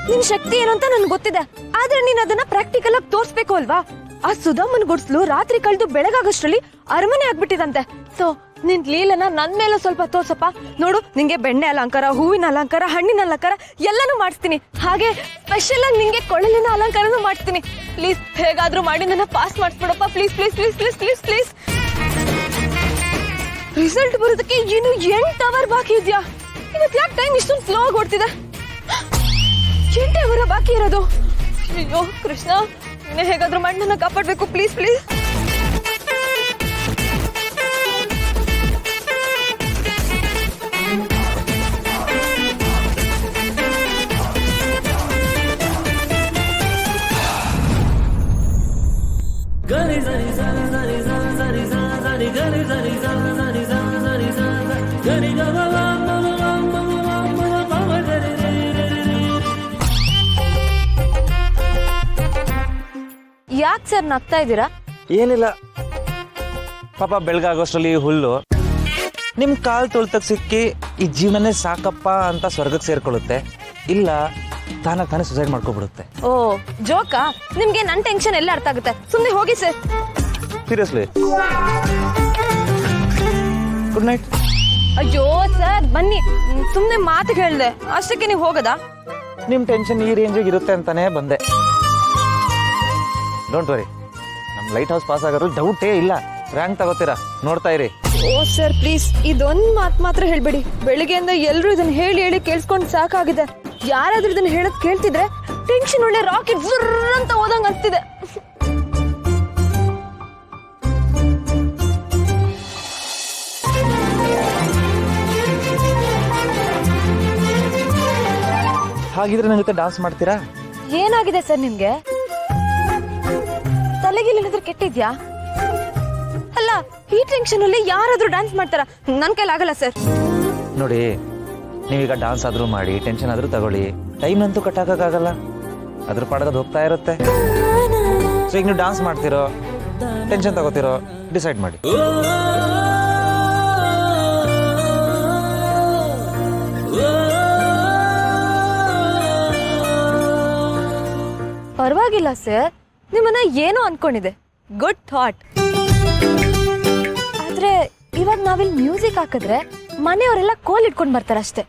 ನಿನ್ ಶಕ್ತಿ ಏನು ಅಂತ ನನ್ಗೆ ಗೊತ್ತಿದೆ, ಆದ್ರೆ ನೀನ್ ಅದನ್ನ ಪ್ರಾಕ್ಟಿಕಲ್ ಆಗಿ ತೋರ್ಸ್ಬೇಕು ಅಲ್ವಾ? ಆ ಸುಧಾಮನ್ ಗುಡ್ಸ್ಲು ರಾತ್ರಿ ಕಳೆದು ಬೆಳಗಾಗಷ್ಟ್ರಲ್ಲಿ ಅರಮನೆ ಆಗ್ಬಿಟ್ಟಿದಂತೆ. ಸೊ ನಿನ್ ಲೀಲನ ನನ್ ಮೇಲೆ ಸ್ವಲ್ಪ ತೋರ್ಸಪ್ಪ. ನೋಡು, ನಿಂಗೆ ಬೆಣ್ಣೆ ಅಲಂಕಾರ, ಹೂವಿನ ಅಲಂಕಾರ, ಹಣ್ಣಿನ ಅಲಂಕಾರ ಎಲ್ಲಾನು ಮಾಡಿಸ್ತೀನಿ. ಹಾಗೆ ಸ್ಪೆಷಲ್ ಆಗಿ ನಿಂಗೆ ಕೊಳಲಿನ ಅಲಂಕಾರನೂ ಮಾಡಿಸ್ತೀನಿ. ಪ್ಲೀಸ್ ಹೇಗಾದ್ರೂ ಮಾಡಿ ನನ್ನ ಪಾಸ್ ಮಾಡಿಸ್ಬಿಡಪ್ಪ. Please please please please please please. Result ಬರೋದಕ್ಕೆ ಇನ್ನು 8 ಅವರ್ ಬಾಕಿ ಇದೆಯಾ? ಇವತ್ತು ಯಾಕೆ ಟೈಮ್ ಇಷ್ಟೊಂದು ಸ್ಲೋ ಆಗಿ ಓಡ್ತಿದೆ? 8 ಅವರ್ ಬಾಕಿ ಇರೋದು. ಅಯ್ಯೋ ಕೃಷ್ಣ, ನೀನೇ ಹೇಗಾದ್ರೂ ಮಾಡಿ ನನ್ನ ಕಾಪಾಡ್ಬೇಕು. Please please. ಯಾಕೆ ಸರ್ ನಗ್ತಾ ಇದ್ದೀರಾ? ಏನಿಲ್ಲ, ಪಾಪ ಬೆಳಗಾಗೋಷ್ಟ್ರಲ್ಲಿ ಹುಲ್ಲು ನಿಮ್ ಕಾಲ್ ತೊಳ್ತಕ್ ಸಿಕ್ಕಿ ಈ ಜೀವನನೇ ಸಾಕಪ್ಪ ಅಂತ ಸ್ವರ್ಗಕ್ಕೆ ಸೇರ್ಕೊಳ್ಳುತ್ತೆ, ಇಲ್ಲ ತಾನಾಗ ತಾನೇ ಸುಸೈಡ್ ಮಾಡ್ಕೊಬಿಡುತ್ತೆ. ಓ ಜೋಕಾ? ನಿಮ್ಗೆ ನನ್ ಟೆನ್ಷನ್ ಎಲ್ಲ ಅರ್ಥ ಆಗುತ್ತೆ. ಸುಮ್ನೆ ಹೋಗಿ ಸರ್. Seriously, good night. ಅಯ್ಯೋ ಸರ್ ಬನ್ನಿ, ಸುಮ್ನೆ ಮಾತು ಹೇಳ್ದೆ ಅಷ್ಟಕ್ಕೆ ನೀವು ಹೋಗದಾ? ನಿಮ್ ಟೆನ್ಷನ್ ಈ ರೇಂಜಿಗೆ ಇರುತ್ತೆ ಅಂತಾನೆ ಬಂದೆ. ಡೋಂಟ್ ವರಿ, ನಮ್ ಲೈಟ್ ಹೌಸ್ ಪಾಸ್ ಆಗೋರು ಡೌಟೇ ಇಲ್ಲ. ರ್ಯಾಂಕ್ ತಗೋತೀರಾ, ನೋಡ್ತಾ ಇರಿ. ಓ ಸರ್ ಪ್ಲೀಸ್, ಇದೊಂದ್ ಮಾತು ಮಾತ್ರ ಹೇಳ್ಬೇಡಿ. ಬೆಳಿಗ್ಗೆಯಿಂದ ಎಲ್ರು ಇದನ್ನ ಹೇಳಿ ಹೇಳಿ ಕೇಳಿಸ್ಕೊಂಡು ಸಾಕಾಗಿದೆ. ಯಾರಾದ್ರೂ ಇದನ್ನ ಹೇಳೋದ್ ಕೇಳ್ತಿದ್ರೆ ಟೆನ್ಷನ್ ಒಳ್ಳೆ ರಾಕೆಟ್ ಜುರ್ ಅಂತ ಹೋದಂಗ ಅನ್ಸ್ತಿದೆ. ಹಾಗಿದ್ರೆ ನನ್ನ ಜೊತೆ ಡಾನ್ಸ್ ಮಾಡ್ತೀರಾ? ಏನಾಗಿದೆ ಸರ್ ನಿಮ್ಗೆ? ತಲೆಗಿಲ್ಲೇನಾದ್ರೂ ಕೆಟ್ಟಿದ್ಯಾ? ಅಲ್ಲ, ಈ ಟೆನ್ಷನ್ ಅಲ್ಲಿ ಯಾರಾದ್ರೂ ಡ್ಯಾನ್ಸ್ ಮಾಡ್ತಾರ? ನನ್ ಕೈಲಾಗಲ್ಲ ಸರ್. ನೋಡಿ, ನೀವೀಗ ಡಾನ್ಸ್ ಆದ್ರೂ ಮಾಡಿ, ಟೆನ್ಷನ್ ಆದ್ರೂ ತಗೊಳ್ಳಿ, ಟೈಮ್ ಅಂತೂ ಕಟ್ಟಾಕಕ್ಕಾಗಲ್ಲ. ಅದ್ರ ಪಾಡೋದು ಹೋಗ್ತಾ ಇರುತ್ತೆ. ಸೊ ಈಗ ನೀವು ಡಾನ್ಸ್ ಮಾಡ್ತಿರೋ ಟೆನ್ಷನ್ ತಗೋತಿರೋ ಡಿಸೈಡ್ ಮಾಡಿ. ಪರವಾಗಿಲ್ಲ ಸರ್, ನಿಮ್ಮನ್ನ ಏನೋ ಅನ್ಕೊಂಡಿದೆ. Good thought. ಆದ್ರೆ ಇವಾಗ ನಾವಿಲ್ಲಿ ಮ್ಯೂಸಿಕ್ ಹಾಕಿದ್ರೆ ಮನೆಯವರೆಲ್ಲ ಕೋಲ್ ಇಟ್ಕೊಂಡ್ ಬರ್ತಾರಷ್ಟೇ.